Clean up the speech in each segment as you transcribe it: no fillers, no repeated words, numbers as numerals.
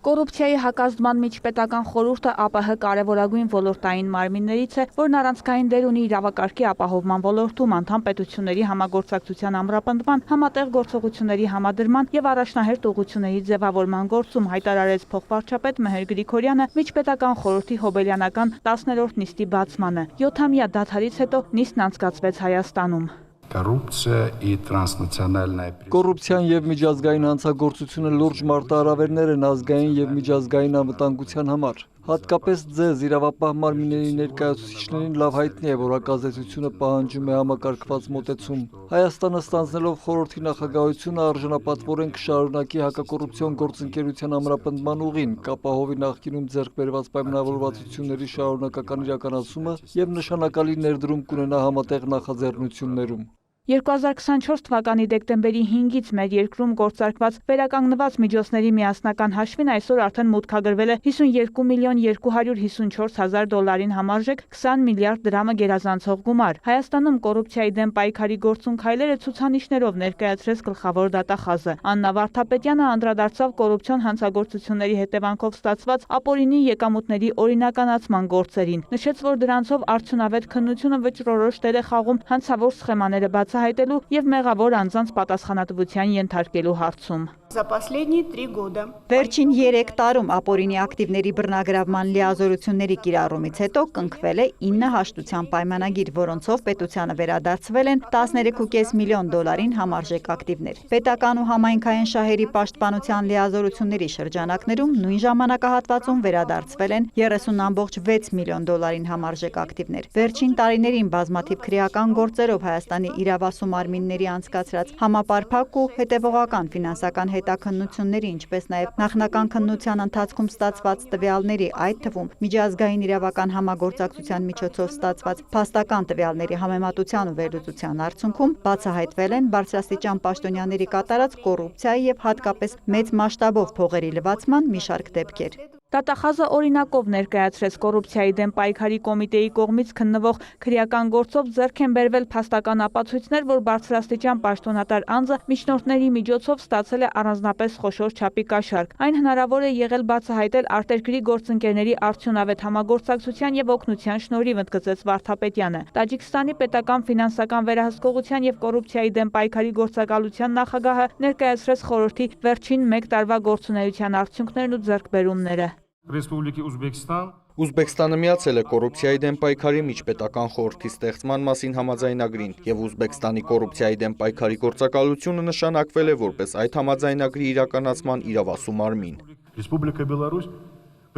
Կոռուպցիայի հակազդման միջպետական խորհուրդը ԱՊՀ կարևորագույն ոլորտային մարմիններից է, որն առանցքային դեր ունի իրավակարգի ապահովման ոլորտում, անդամ պետությունների համագործակցության ամրապնդման, համատեղ գործողությունների համադրման եւ առաջնահերթ ուղղությունների ձևավորման գործում, հայտարարեց փոխվարչապետ Մեհեր Գրիգորյանը միջպետական խորհրդի հոբելյանական 10-րդ նիստի բացմանը։ 7-ամյա դադարից հետո նիստն անցկացվեց Հայաստանում։ Կոռուպցիան եւ միջազգային հանցագործությունը լուրջ մարտահրավերներ են ազգային եւ միջազգային անվտանգության համար։ Հատկապես ձեզ իրավապահ մարմինների ներկայացուցիչներին լավ հայտնի է, որ հակազդեցությունը պահանջում է համակարգված մոտեցում։ Հայաստանը ստանձնելով խորհրդի նախագահությունը արժանապատվորեն կշարունակի հակակոռուպցիոն գործընկերության ամրապնդման ուղին, կապահովի նախկինում ձեռք բերված պայմանավորվածությունների շարունակական իրականացումը եւ նշանակալի ներդրում կունենա համատեղ նախաձեռնություններում։ 2024 թվականի դեկտեմբերի 5-ից մեր երկրում գործարկված վերականգնված միջոցների միասնական հաշվին այսօր արդեն մուտքագրվել է 52 միլիոն 254 հազար դոլարին համարժեք 20 միլիարդ դրամը գերազանցող գումար։ Հայաստանում կոռուպցիայի դեմ պայքարի գործուն քայլերը ցուցանիշներով ներկայացրեց գլխավոր դատախազը։ Աննա Վարդապետյանը անդրադարձավ կոռուպցիոն հանցագործությունների հետևանքով ստացված ապօրինի եկամուտների օրինականացման գործերին։ Նշեց, որ դրանցով արդյունավետ քննությունը վճռորոշ դեր է խաղում հանցավոր սխեմաները բացահայտելու եւ մեղավոր անձանց պատասխանատվության ենթարկելու հարցում։ Վերջին 3 տարում ապօրինի ակտիվների բռնագրավման լիազորությունների կիրառումից հետո կնքվել է 9 հաշտության պայմանագիր, որոնցով պետությանը վերադարձվել են 13.5 միլիոն դոլարին համարժեք ակտիվներ։ Պետական ու համայնքային շահերի պաշտպանության լիազորությունների շրջանակներում նույն ժամանակահատվածում վերադարձվել են 30.6 միլիոն դոլարին համարժեք ակտիվներ։ Վերջին տարիներին բազմաթիվ քրեական գործերով Հայաստանի իրավասու մարմինների անցկացրած համապարփակ ու հետևողական ֆինանսական հետաքննությունների, ինչպես նաև նախնական քննության ընթացքում ստացված տվյալների, այդ թվում միջազգային իրավական համագործակցության միջոցով ստացված փաստական տվյալների համեմատության ու վերլուծության արդյունքում բացահայտվել են բարձրաստիճան պաշտոնյաների կատարած կոռուպցիայի եւ հատկապես մեծ մասշտաբով փողերի լվացման մի շարք դեպքեր։ Դատախազը օրինակով ներկայացրեց կոռուպցիայի դեմ պայքարի կոմիտեի կողմից քննվող քրեական գործով ձեռք են բերվել փաստական ապացույցներ, որ բարձրաստիճան պաշտոնատար անձը միջնորդների միջոցով ստացել է առանձնապես խոշոր չափի կաշառք։ Այն հնարավոր է եղել բացահայտել արտերկրի գործընկերների արդյունավետ համագործակցության եւ օգնության շնորհիվ, ընդգծեց Վարդապետյանը։ Տաջիկստանի պետական ֆինանսական վերահսկողության եւ կոռուպցիայի դեմ պայքարի գործակալության նախագահը ներկայացրեց խորհրդի վերջին 1 տարվա գործունեության արդյունքներն ու ձեռքբերումները։ Ուզբեկստանը միացել է կոռուպցիայի դեմ պայքարի միջպետական խորհրդի ստեղծման մասին համաձայնագրին, եւ Ուզբեկստանի կոռուպցիայի դեմ պայքարի գործակալությունը նշանակվել է որպես այդ համաձայնագրի իրականացման իրավասու մարմին։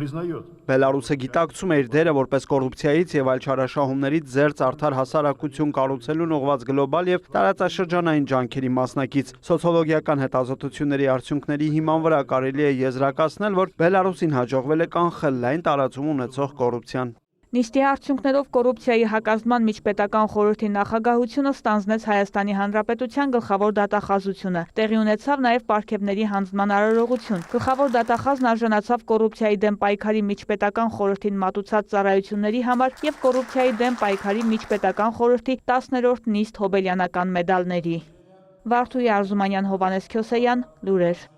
Բելարուսը գիտակցում է իր դերը որպես կոռուպցիայից եւ այլ չարաշահումներից զերծ արդար հասարակություն կառուցելուն ուղղված գլոբալ եւ տարածաշրջանային ջանքերի մասնակից։ Սոցիոլոգիական հետազոտությունների արդյունքների հիման վրա կարելի է եզրակացնել, որ Բելարուսին հաջողվել է կանխել լայն տարածում ունեցող կոռուպցիան։ Նիստի արդյունքներով կոռուպցիայի հակազդման միջպետական խորհրդի նախագահությունը ստանձնեց Հայաստանի Հանրապետության գլխավոր դատախազությունը։ Տեղի ունեցավ նաև պարգևների հանձնման արարողություն։ Գլխավոր դատախազն արժանացավ կոռուպցիայի դեմ պայքարի միջպետական խորհրդին մատուցած ծառայությունների համար եւ կոռուպցիայի դեմ պայքարի միջպետական խորհրդի 10-րդ նիստ հոբելյանական մեդալների։ Վարդուհի Արզումանյան, Հովհաննես Քյոսեյան, լուրեր։